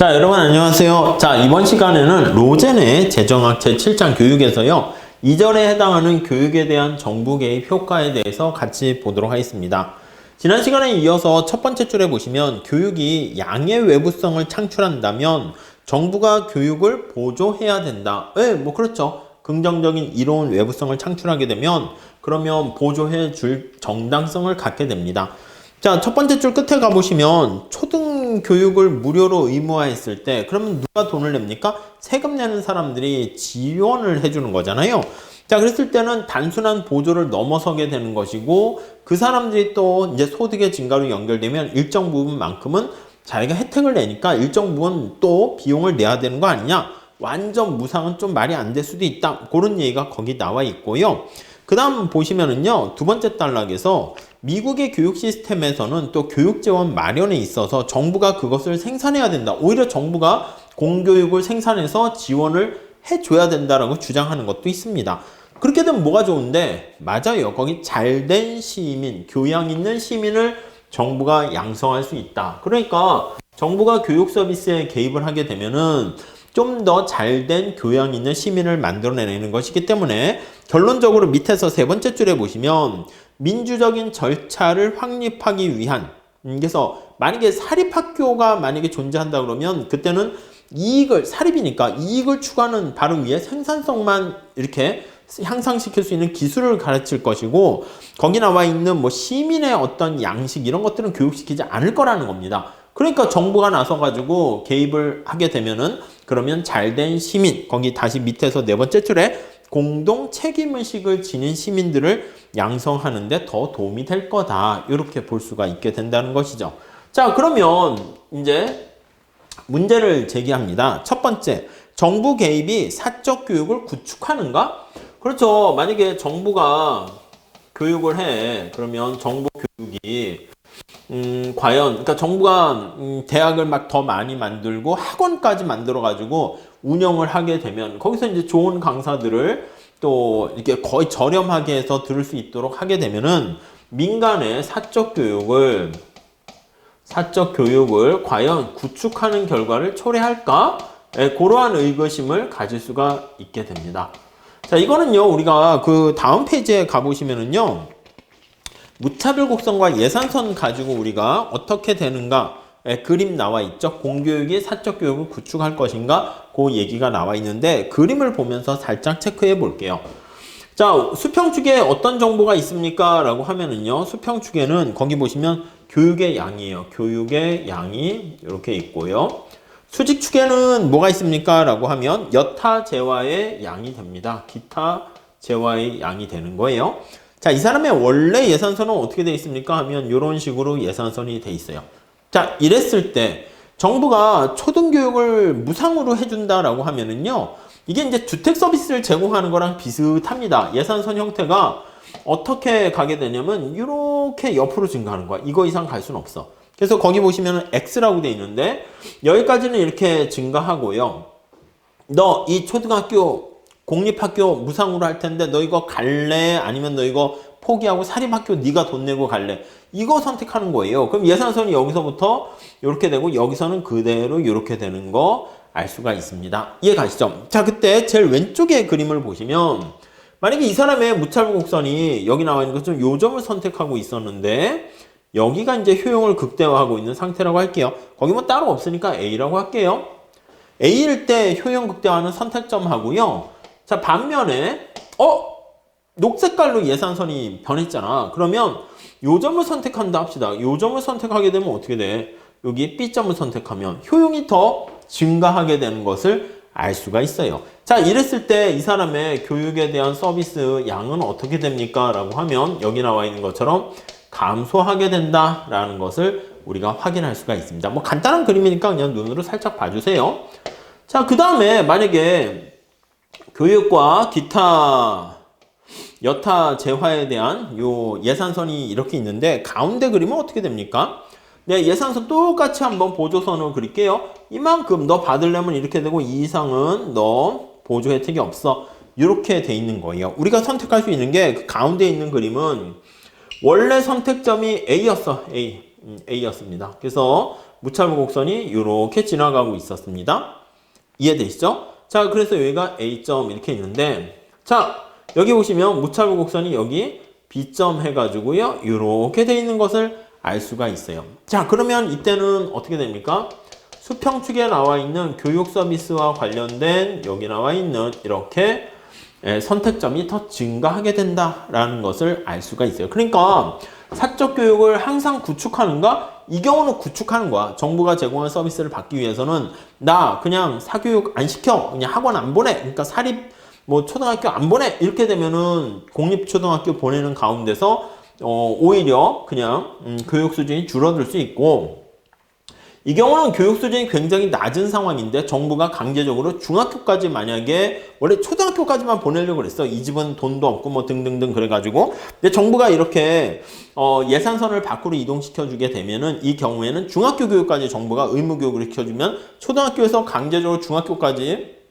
자, 여러분 안녕하세요. 자, 이번 시간에는 로젠의 재정학 제7장 교육에서요, 2절에 해당하는 교육에 대한 정부 개입 효과에 대해서 같이 보도록 하겠습니다. 지난 시간에 이어서 첫 번째 줄에 보시면 교육이 양의 외부성을 창출한다면 정부가 교육을 보조해야 된다. 네, 뭐 그렇죠. 긍정적인 이로운 외부성을 창출하게 되면 그러면 보조해 줄 정당성을 갖게 됩니다. 자, 첫 번째 줄 끝에 가보시면 초등교육을 무료로 의무화했을 때 그러면 누가 돈을 냅니까? 세금 내는 사람들이 지원을 해주는 거잖아요. 자, 그랬을 때는 단순한 보조를 넘어서게 되는 것이고 그 사람들이 또 이제 소득의 증가로 연결되면 일정 부분만큼은 자기가 혜택을 내니까 일정 부분 또 비용을 내야 되는 거 아니냐? 완전 무상은 좀 말이 안 될 수도 있다. 그런 얘기가 거기 나와 있고요. 그 다음 보시면은요, 두 번째 단락에서 미국의 교육 시스템에서는 또 교육 재원 마련에 있어서 정부가 그것을 생산해야 된다. 오히려 정부가 공교육을 생산해서 지원을 해줘야 된다라고 주장하는 것도 있습니다. 그렇게 되면 뭐가 좋은데? 맞아요. 거기 잘된 시민, 교양 있는 시민을 정부가 양성할 수 있다. 그러니까 정부가 교육 서비스에 개입을 하게 되면은 좀 더 잘된 교양 있는 시민을 만들어내는 것이기 때문에 결론적으로 밑에서 세 번째 줄에 보시면 민주적인 절차를 확립하기 위한, 그래서 만약에 사립학교가 만약에 존재한다 그러면 그때는 이익을, 사립이니까 이익을 추구하는 바로 위에 생산성만 이렇게 향상시킬 수 있는 기술을 가르칠 것이고 거기 나와 있는 뭐 시민의 어떤 양식 이런 것들은 교육시키지 않을 거라는 겁니다. 그러니까 정부가 나서가지고 개입을 하게 되면은 그러면 잘된 시민, 거기 다시 밑에서 네 번째 줄에 공동 책임의식을 지닌 시민들을 양성하는데 더 도움이 될 거다. 이렇게 볼 수가 있게 된다는 것이죠. 자, 그러면 이제 문제를 제기합니다. 첫 번째, 정부 개입이 사적 교육을 구축하는가? 그렇죠. 만약에 정부가 교육을 해. 그러면 정부 교육이 과연, 그러니까 정부가 대학을 막 더 많이 만들고 학원까지 만들어가지고 운영을 하게 되면 거기서 이제 좋은 강사들을 또 이렇게 거의 저렴하게 해서 들을 수 있도록 하게 되면은 민간의 사적 교육을 과연 구축하는 결과를 초래할까? 그러한 의구심을 가질 수가 있게 됩니다. 자, 이거는요, 우리가 그 다음 페이지에 가보시면은요, 무차별 곡선과 예산선 가지고 우리가 어떻게 되는가 그림 나와 있죠. 공교육이 사적 교육을 구축할 것인가 그 얘기가 나와 있는데 그림을 보면서 살짝 체크해 볼게요. 자, 수평축에 어떤 정보가 있습니까? 라고 하면은요, 수평축에는 거기 보시면 교육의 양이에요. 교육의 양이 이렇게 있고요. 수직축에는 뭐가 있습니까? 라고 하면 여타 재화의 양이 됩니다. 기타 재화의 양이 되는 거예요. 자, 이 사람의 원래 예산선은 어떻게 되어 있습니까? 하면 이런 식으로 예산선이 되어 있어요. 자, 이랬을 때 정부가 초등교육을 무상으로 해준다라고 하면은요, 이게 이제 주택 서비스를 제공하는 거랑 비슷합니다. 예산선 형태가 어떻게 가게 되냐면 이렇게 옆으로 증가하는 거야. 이거 이상 갈 수는 없어. 그래서 거기 보시면은 X라고 되어 있는데 여기까지는 이렇게 증가하고요. 너 이 초등학교 공립학교 무상으로 할 텐데 너 이거 갈래? 아니면 너 이거 포기하고 사립학교 네가 돈 내고 갈래? 이거 선택하는 거예요. 그럼 예산선이 여기서부터 이렇게 되고 여기서는 그대로 이렇게 되는 거 알 수가 있습니다. 이해 가시죠? 자, 그때 제일 왼쪽에 그림을 보시면 만약에 이 사람의 무차별 곡선이 여기 나와 있는 것처럼 요 점을 선택하고 있었는데 여기가 이제 효용을 극대화하고 있는 상태라고 할게요. 거기 뭐 따로 없으니까 A라고 할게요. A일 때 효용 극대화는 선택점 하고요. 자, 반면에 녹색깔로 예산선이 변했잖아. 그러면 요 점을 선택한다 합시다. 요 점을 선택하게 되면 어떻게 돼? 여기 B점을 선택하면 효용이 더 증가하게 되는 것을 알 수가 있어요. 자, 이랬을 때 이 사람의 교육에 대한 서비스 양은 어떻게 됩니까? 라고 하면 여기 나와 있는 것처럼 감소하게 된다라는 것을 우리가 확인할 수가 있습니다. 뭐 간단한 그림이니까 그냥 눈으로 살짝 봐주세요. 자, 그 다음에 만약에 교육과 기타 여타 재화에 대한 요 예산선이 이렇게 있는데 가운데 그림은 어떻게 됩니까? 네, 예산선 똑같이 한번 보조선으로 그릴게요. 이만큼 너 받으려면 이렇게 되고 이 이상은 너 보조 혜택이 없어. 이렇게 돼 있는 거예요. 우리가 선택할 수 있는 게 그 가운데 있는 그림은 원래 선택점이 A였어. A였습니다. 그래서 무차별 곡선이 이렇게 지나가고 있었습니다. 이해되시죠? 자, 그래서 여기가 A점 이렇게 있는데, 자, 여기 보시면 무차별 곡선이 여기 B점 해가지고요, 이렇게 돼 있는 것을 알 수가 있어요. 자, 그러면 이때는 어떻게 됩니까? 수평축에 나와 있는 교육 서비스와 관련된 여기 나와 있는 이렇게 선택점이 더 증가하게 된다라는 것을 알 수가 있어요. 그러니까 사적 교육을 항상 구축하는가? 이 경우는 구축하는 거야. 정부가 제공한 서비스를 받기 위해서는 나 그냥 사교육 안 시켜, 그냥 학원 안 보내, 그러니까 사립 뭐 초등학교 안 보내, 이렇게 되면은 공립초등학교 보내는 가운데서 오히려 그냥 교육 수준이 줄어들 수 있고, 이 경우는 교육 수준이 굉장히 낮은 상황인데 정부가 강제적으로 중학교까지, 만약에 원래 초등학교까지만 보내려고 그랬어. 이 집은 돈도 없고 뭐 등등등 그래가지고, 근데 정부가 이렇게 예산선을 밖으로 이동시켜 주게 되면은 이 경우에는 중학교 교육까지 정부가 의무 교육을 시켜주면 초등학교에서 강제적으로 중학교까지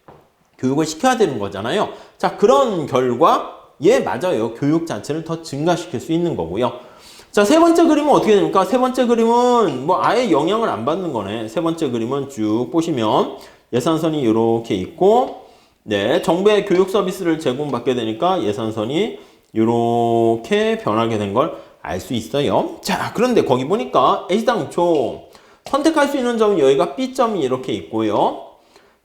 교육을 시켜야 되는 거잖아요. 자, 그런 결과 맞아요. 교육 자체를 더 증가시킬 수 있는 거고요. 자, 세 번째 그림은 어떻게 됩니까? 세 번째 그림은 뭐 아예 영향을 안 받는 거네. 세 번째 그림은 쭉 보시면 예산선이 이렇게 있고, 네, 정부의 교육 서비스를 제공받게 되니까 예산선이 이렇게 변하게 된 걸 알 수 있어요. 자, 그런데 거기 보니까 A당초 선택할 수 있는 점은 여기가 B점이 이렇게 있고요.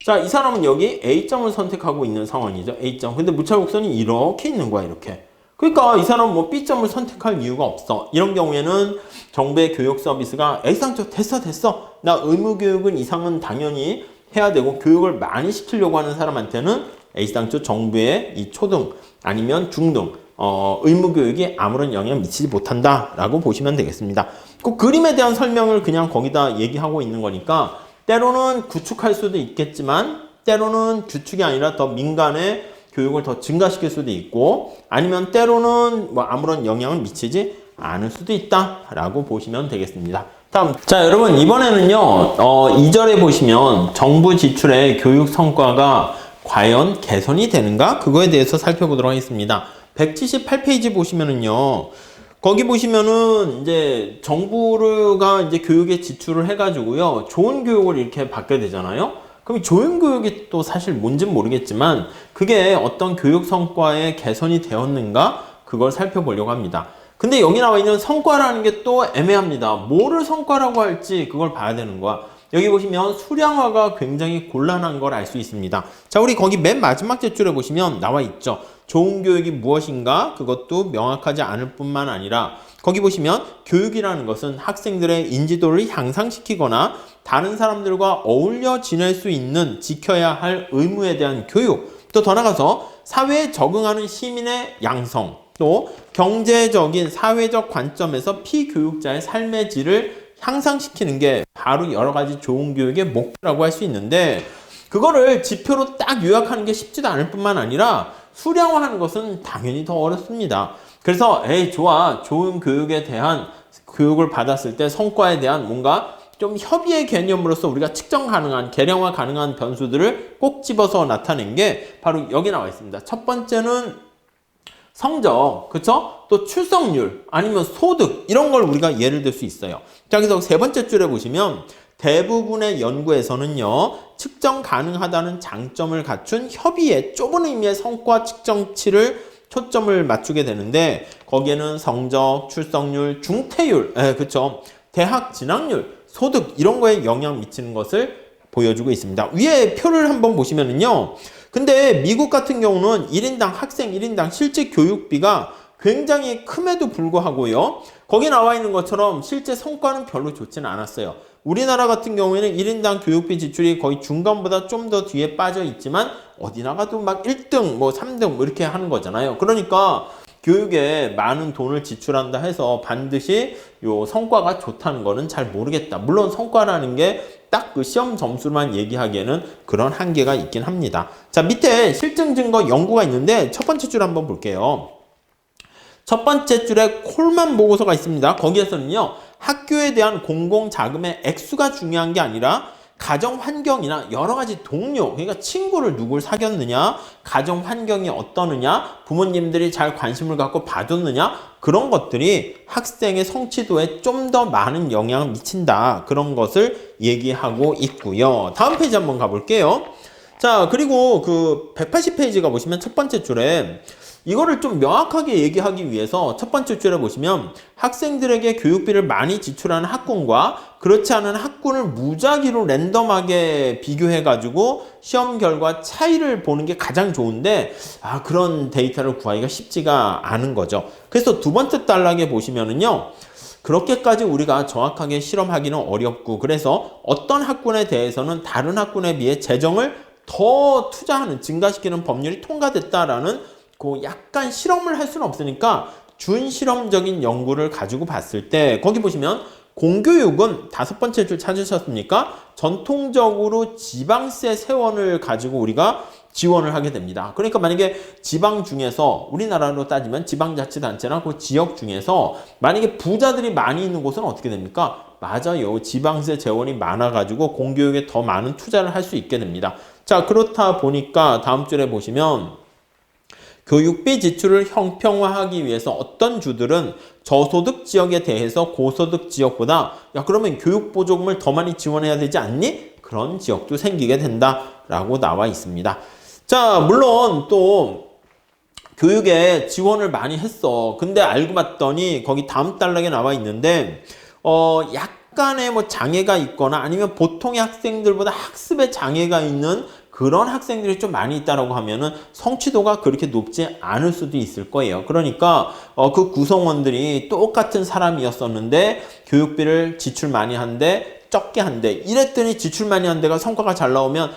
자, 이 사람은 여기 A점을 선택하고 있는 상황이죠. A점. 근데 무차별 곡선이 이렇게 있는 거야, 이렇게. 그러니까 이 사람은 뭐 B점을 선택할 이유가 없어. 이런 경우에는 정부의 교육 서비스가 A상조 됐어. 나 의무 교육은 이상은 당연히 해야 되고 교육을 많이 시키려고 하는 사람한테는 A상조 정부의 이 초등 아니면 중등 의무 교육이 아무런 영향을 미치지 못한다라고 보시면 되겠습니다. 그 그림에 대한 설명을 그냥 거기다 얘기하고 있는 거니까 때로는 구축할 수도 있겠지만 때로는 규축이 아니라 더 민간의 교육을 더 증가시킬 수도 있고, 아니면 때로는 뭐 아무런 영향을 미치지 않을 수도 있다라고 보시면 되겠습니다. 다음, 자, 여러분 이번에는요 2절에 보시면 정부 지출의 교육 성과가 과연 개선이 되는가? 그거에 대해서 살펴보도록 하겠습니다. 178페이지 보시면은요, 거기 보시면은 이제 정부가 이제 교육에 지출을 해가지고요 좋은 교육을 이렇게 받게 되잖아요. 그럼 좋은 교육이 또 사실 뭔지는 모르겠지만 그게 어떤 교육 성과에 개선이 되었는가? 그걸 살펴보려고 합니다. 근데 여기 나와 있는 성과라는 게 또 애매합니다. 뭐를 성과라고 할지 그걸 봐야 되는 거야. 여기 보시면 수량화가 굉장히 곤란한 걸 알 수 있습니다. 자, 우리 거기 맨 마지막 제줄에 보시면 나와 있죠. 좋은 교육이 무엇인가? 그것도 명확하지 않을 뿐만 아니라 거기 보시면 교육이라는 것은 학생들의 인지도를 향상시키거나 다른 사람들과 어울려 지낼 수 있는 지켜야 할 의무에 대한 교육, 또 더 나아가서 사회에 적응하는 시민의 양성, 또 경제적인 사회적 관점에서 피교육자의 삶의 질을 향상시키는 게 바로 여러 가지 좋은 교육의 목표라고 할 수 있는데, 그거를 지표로 딱 요약하는 게 쉽지도 않을 뿐만 아니라 수량화하는 것은 당연히 더 어렵습니다. 그래서 좋아, 좋은 교육에 대한 교육을 받았을 때 성과에 대한 뭔가 좀 협의의 개념으로서 우리가 측정 가능한, 계량화 가능한 변수들을 꼭 집어서 나타낸 게 바로 여기 나와 있습니다. 첫 번째는 성적, 그쵸? 또 출석률, 아니면 소득, 이런 걸 우리가 예를 들 수 있어요. 자, 그래서 세 번째 줄에 보시면 대부분의 연구에서는요, 측정 가능하다는 장점을 갖춘 협의의 좁은 의미의 성과 측정치를 초점을 맞추게 되는데, 거기에는 성적, 출석률, 중퇴율, 그쵸? 대학 진학률, 소득, 이런 거에 영향 미치는 것을 보여주고 있습니다. 위에 표를 한번 보시면은요, 근데 미국 같은 경우는 1인당 학생 1인당 실제 교육비가 굉장히 큼에도 불구하고요, 거기 나와 있는 것처럼 실제 성과는 별로 좋지는 않았어요. 우리나라 같은 경우에는 1인당 교육비 지출이 거의 중간보다 좀 더 뒤에 빠져 있지만 어디 나가도 막 1등, 뭐 3등 뭐 이렇게 하는 거잖아요. 그러니까 교육에 많은 돈을 지출한다 해서 반드시 요 성과가 좋다는 거는 잘 모르겠다. 물론 성과라는 게 딱 그 시험 점수만 얘기하기에는 그런 한계가 있긴 합니다. 자, 밑에 실증 증거 연구가 있는데 첫 번째 줄 한번 볼게요. 첫 번째 줄에 콜만 보고서가 있습니다. 거기에서는요, 학교에 대한 공공자금의 액수가 중요한 게 아니라 가정 환경이나 여러 가지 동료, 그러니까 친구를 누굴 사귀었느냐, 가정 환경이 어떠느냐, 부모님들이 잘 관심을 갖고 봐줬느냐, 그런 것들이 학생의 성취도에 좀 더 많은 영향을 미친다. 그런 것을 얘기하고 있고요. 다음 페이지 한번 가볼게요. 자, 그리고 그 180페이지가 보시면 첫 번째 줄에 이거를 좀 명확하게 얘기하기 위해서 첫 번째 줄에 보시면 학생들에게 교육비를 많이 지출하는 학군과 그렇지 않은 학군을 무작위로 랜덤하게 비교해가지고 시험 결과 차이를 보는 게 가장 좋은데 그런 데이터를 구하기가 쉽지가 않은 거죠. 그래서 두 번째 단락에 보시면은요. 그렇게까지 우리가 정확하게 실험하기는 어렵고 그래서 어떤 학군에 대해서는 다른 학군에 비해 재정을 더 투자하는, 증가시키는 법률이 통과됐다라는 그 약간 실험을 할 수는 없으니까 준실험적인 연구를 가지고 봤을 때 거기 보시면 공교육은 다섯 번째 줄 찾으셨습니까? 전통적으로 지방세 세원을 가지고 우리가 지원을 하게 됩니다. 그러니까 만약에 지방 중에서 우리나라로 따지면 지방자치단체나 그 지역 중에서 만약에 부자들이 많이 있는 곳은 어떻게 됩니까? 맞아요. 지방세 재원이 많아가지고 공교육에 더 많은 투자를 할 수 있게 됩니다. 자, 그렇다 보니까 다음 줄에 보시면 교육비 지출을 형평화하기 위해서 어떤 주들은 저소득 지역에 대해서 고소득 지역보다 그러면 교육보조금을 더 많이 지원해야 되지 않니? 그런 지역도 생기게 된다라고 나와 있습니다. 자, 물론 또 교육에 지원을 많이 했어. 근데 알고 봤더니 거기 다음 단락에 나와 있는데 약간의 뭐 장애가 있거나 아니면 보통의 학생들보다 학습에 장애가 있는 그런 학생들이 좀 많이 있다라고 하면은 성취도가 그렇게 높지 않을 수도 있을 거예요. 그러니까 그 구성원들이 똑같은 사람이었었는데 교육비를 지출 많이 한데 적게 한대. 이랬더니 지출 많이 한 데가 성과가 잘 나오면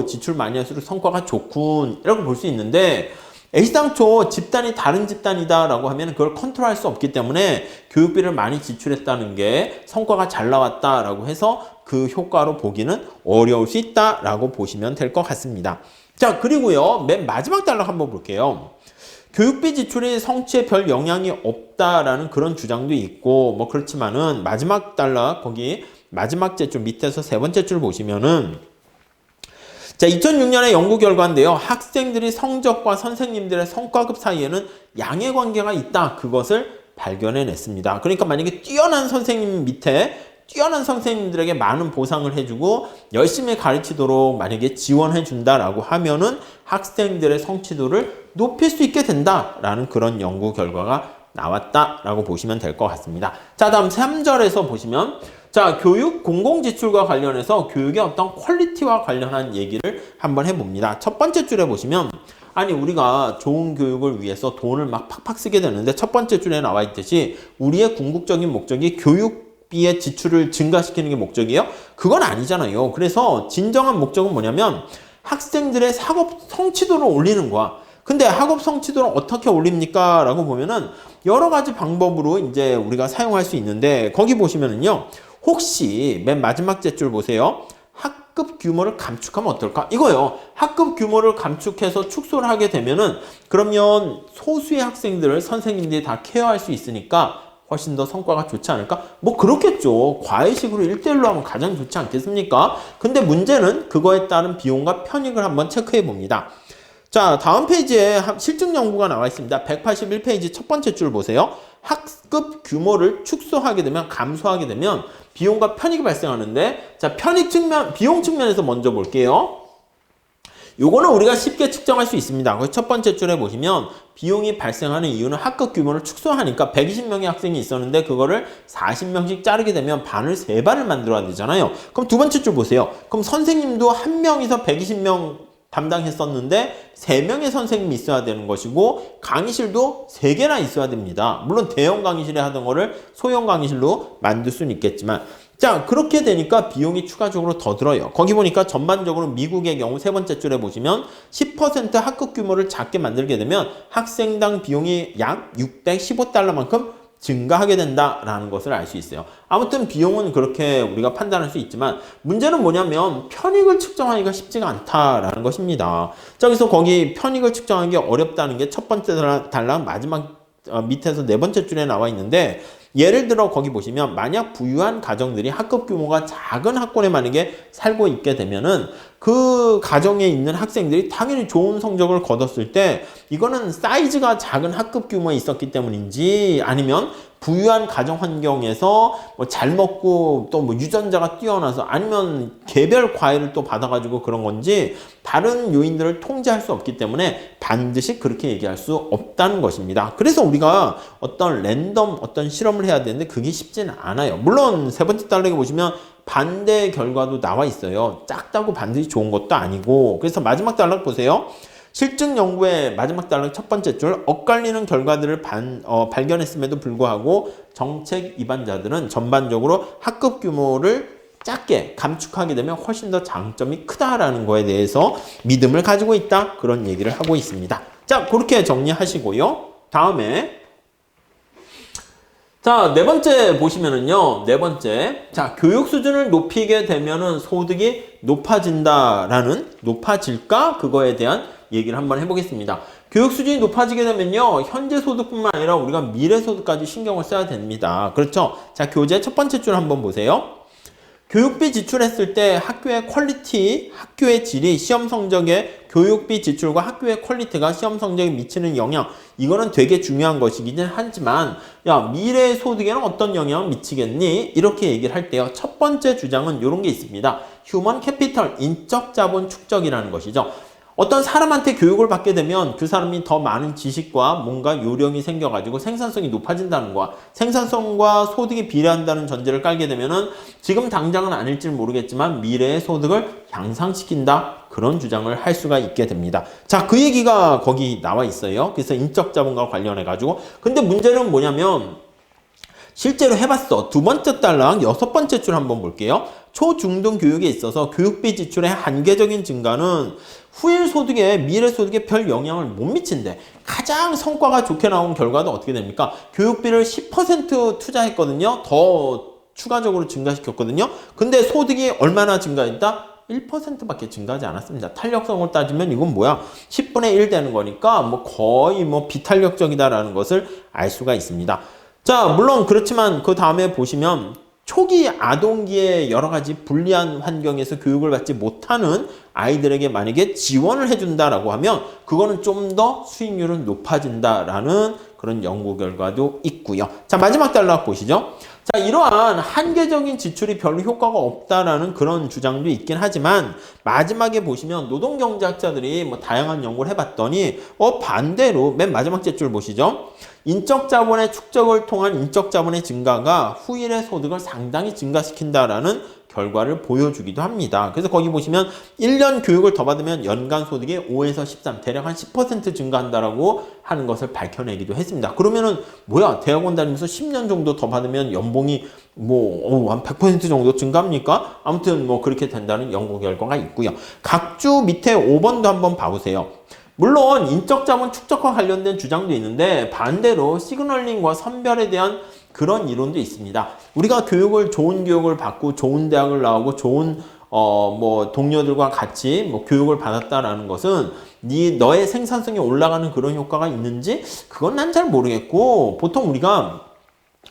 지출 많이 할수록 성과가 좋군 이라고 볼 수 있는데 애시당초 집단이 다른 집단이다 라고 하면 그걸 컨트롤할 수 없기 때문에 교육비를 많이 지출했다는 게 성과가 잘 나왔다라고 해서 그 효과로 보기는 어려울 수 있다라고 보시면 될 것 같습니다. 자, 그리고요. 맨 마지막 단락 한번 볼게요. 교육비 지출이 성취에 별 영향이 없다라는 그런 주장도 있고 뭐 그렇지만은 마지막 단락 거기 마지막 제 줄 밑에서 세 번째 줄 보시면은 자, 2006년의 연구 결과인데요. 학생들이 성적과 선생님들의 성과급 사이에는 양의 관계가 있다. 그것을 발견해냈습니다. 그러니까 만약에 뛰어난 선생님 밑에 뛰어난 선생님들에게 많은 보상을 해주고 열심히 가르치도록 만약에 지원해준다라고 하면은 학생들의 성취도를 높일 수 있게 된다라는 그런 연구 결과가 나왔다라고 보시면 될 것 같습니다. 자, 다음 3절에서 보시면 자, 교육 공공지출과 관련해서 교육의 어떤 퀄리티와 관련한 얘기를 한번 해봅니다. 첫 번째 줄에 보시면 아니 우리가 좋은 교육을 위해서 돈을 막 팍팍 쓰게 되는데 첫 번째 줄에 나와 있듯이 우리의 궁극적인 목적이 교육비의 지출을 증가시키는 게 목적이에요? 그건 아니잖아요. 그래서 진정한 목적은 뭐냐면 학생들의 학업 성취도를 올리는 거야. 근데 학업 성취도를 어떻게 올립니까? 라고 보면은 여러 가지 방법으로 이제 우리가 사용할 수 있는데 거기 보시면은요. 혹시 맨 마지막 제줄 보세요. 학급 규모를 감축하면 어떨까? 이거요. 학급 규모를 감축해서 축소를 하게 되면은 그러면 소수의 학생들을 선생님들이 다 케어할 수 있으니까 훨씬 더 성과가 좋지 않을까? 뭐 그렇겠죠. 과외식으로 1대1로 하면 가장 좋지 않겠습니까? 근데 문제는 그거에 따른 비용과 편익을 한번 체크해 봅니다. 자, 다음 페이지에 실증 연구가 나와 있습니다. 181페이지 첫 번째 줄 보세요. 학급 규모를 축소하게 되면 감소하게 되면 비용과 편익이 발생하는데 자, 편익 측면, 비용 측면에서 먼저 볼게요. 요거는 우리가 쉽게 측정할 수 있습니다. 그래서 첫 번째 줄에 보시면 비용이 발생하는 이유는 학급 규모를 축소하니까 120명의 학생이 있었는데 그거를 40명씩 자르게 되면 반을 3반을 만들어야 되잖아요. 그럼 두 번째 줄 보세요. 그럼 선생님도 한 명이서 120명 담당했었는데 3명의 선생님이 있어야 되는 것이고 강의실도 3개나 있어야 됩니다. 물론 대형 강의실에 하던 거를 소형 강의실로 만들 수는 있겠지만 자, 그렇게 되니까 비용이 추가적으로 더 들어요. 거기 보니까 전반적으로 미국의 경우 세 번째 줄에 보시면 10% 학급 규모를 작게 만들게 되면 학생당 비용이 약 615달러만큼 증가하게 된다라는 것을 알 수 있어요. 아무튼 비용은 그렇게 우리가 판단할 수 있지만 문제는 뭐냐면 편익을 측정하기가 쉽지가 않다라는 것입니다. 자, 그래서 거기 편익을 측정하기 어렵다는 게 첫 번째 단락 마지막 밑에서 네 번째 줄에 나와 있는데 예를 들어 거기 보시면 만약 부유한 가정들이 학급 규모가 작은 학군에 만약에 살고 있게 되면은 그 가정에 있는 학생들이 당연히 좋은 성적을 거뒀을 때 이거는 사이즈가 작은 학급 규모에 있었기 때문인지 아니면 부유한 가정 환경에서 뭐 잘 먹고 또 뭐 유전자가 뛰어나서 아니면 개별 과외를 또 받아가지고 그런 건지 다른 요인들을 통제할 수 없기 때문에 반드시 그렇게 얘기할 수 없다는 것입니다. 그래서 우리가 어떤 랜덤 어떤 실험을 해야 되는데 그게 쉽지는 않아요. 물론 세 번째 단락에 보시면 반대 결과도 나와 있어요. 작다고 반드시 좋은 것도 아니고. 그래서 마지막 단락 보세요. 실증 연구의 마지막 단락 첫 번째 줄, 엇갈리는 결과들을 발견했음에도 불구하고 정책 입안자들은 전반적으로 학급 규모를 작게 감축하게 되면 훨씬 더 장점이 크다라는 거에 대해서 믿음을 가지고 있다. 그런 얘기를 하고 있습니다. 자, 그렇게 정리하시고요. 다음에 자, 네 번째 보시면은요, 네 번째. 자, 교육 수준을 높이게 되면은 소득이 높아질까? 그거에 대한 얘기를 한번 해보겠습니다. 교육 수준이 높아지게 되면요, 현재 소득뿐만 아니라 우리가 미래 소득까지 신경을 써야 됩니다. 그렇죠? 자, 교재 첫 번째 줄 한번 보세요. 교육비 지출했을 때 학교의 퀄리티, 학교의 질이 시험 성적에 교육비 지출과 학교의 퀄리티가 시험 성적에 미치는 영향, 이거는 되게 중요한 것이긴 하지만 야, 미래의 소득에는 어떤 영향을 미치겠니? 이렇게 얘기를 할 때요. 첫 번째 주장은 이런 게 있습니다. 휴먼 캐피털, 인적 자본 축적이라는 것이죠. 어떤 사람한테 교육을 받게 되면 그 사람이 더 많은 지식과 뭔가 요령이 생겨가지고 생산성이 높아진다는 거야. 생산성과 소득이 비례한다는 전제를 깔게 되면은 지금 당장은 아닐지 모르겠지만 미래의 소득을 향상시킨다. 그런 주장을 할 수가 있게 됩니다. 자, 그 얘기가 거기 나와 있어요. 그래서 인적 자본과 관련해가지고. 근데 문제는 뭐냐면 실제로 해봤어. 두 번째 단락 여섯 번째 줄 한번 볼게요. 초중등 교육에 있어서 교육비 지출의 한계적인 증가는 후일 소득에 미래 소득에 별 영향을 못 미친대. 가장 성과가 좋게 나온 결과도 어떻게 됩니까? 교육비를 10% 투자했거든요. 더 추가적으로 증가시켰거든요. 근데 소득이 얼마나 증가했다? 1%밖에 증가하지 않았습니다. 탄력성을 따지면 이건 뭐야? 10분의 1 되는 거니까 뭐 거의 뭐 비탄력적이다라는 것을 알 수가 있습니다. 자, 물론 그렇지만 그 다음에 보시면 초기 아동기에 여러 가지 불리한 환경에서 교육을 받지 못하는 아이들에게 만약에 지원을 해준다라고 하면 그거는 좀 더 수익률은 높아진다라는 그런 연구 결과도 있고요. 자, 마지막 단락 보시죠. 자, 이러한 한계적인 지출이 별로 효과가 없다라는 그런 주장도 있긴 하지만 마지막에 보시면 노동경제학자들이 뭐 다양한 연구를 해봤더니 반대로 맨 마지막 줄 보시죠. 인적 자본의 축적을 통한 인적 자본의 증가가 후일의 소득을 상당히 증가시킨다라는 결과를 보여주기도 합니다. 그래서 거기 보시면 1년 교육을 더 받으면 연간 소득이 5에서 13, 대략 한 10% 증가한다라고 하는 것을 밝혀내기도 했습니다. 그러면은 뭐야? 대학원 다니면서 10년 정도 더 받으면 연봉이 한 100% 정도 증가합니까? 아무튼 뭐 그렇게 된다는 연구 결과가 있고요. 각 주 밑에 5번도 한번 봐보세요. 물론 인적 자본 축적과 관련된 주장도 있는데 반대로 시그널링과 선별에 대한 그런 이론도 있습니다. 우리가 좋은 교육을 받고 좋은 대학을 나오고 좋은 동료들과 같이 교육을 받았다라는 것은 너의 생산성이 올라가는 그런 효과가 있는지 그건 난 잘 모르겠고, 보통 우리가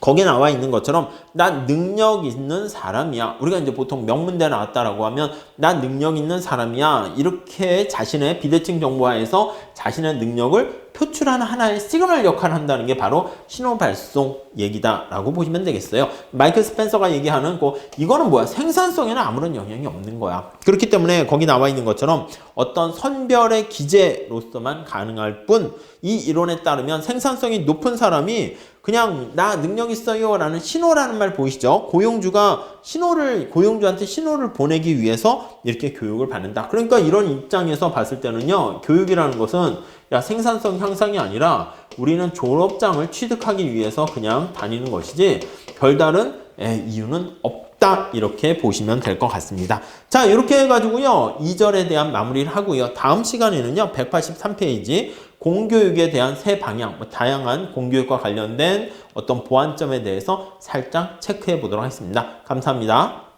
거기에 나와 있는 것처럼 나 능력 있는 사람이야. 우리가 이제 보통 명문대 나왔다라고 하면 나 능력 있는 사람이야. 이렇게 자신의 비대칭 정보화에서 자신의 능력을 표출하는 하나의 시그널 역할을 한다는 게 바로 신호 발송 얘기다라고 보시면 되겠어요. 마이클 스펜서가 얘기하는 이거는 뭐야? 생산성에는 아무런 영향이 없는 거야. 그렇기 때문에 거기 나와 있는 것처럼 어떤 선별의 기제로서만 가능할 뿐, 이 이론에 따르면 생산성이 높은 사람이 그냥 나 능력 있어요 라는 신호라는 말 보이시죠? 고용주한테 신호를 보내기 위해서 이렇게 교육을 받는다. 그러니까 이런 입장에서 봤을 때는요, 교육이라는 것은 생산성 향상이 아니라 우리는 졸업장을 취득하기 위해서 그냥 다니는 것이지 별다른 이유는 없다. 이렇게 보시면 될 것 같습니다. 자, 이렇게 해가지고요 2절에 대한 마무리를 하고요. 다음 시간에는요 183페이지 공교육에 대한 새 방향, 다양한 공교육과 관련된 어떤 보완점에 대해서 살짝 체크해 보도록 하겠습니다. 감사합니다.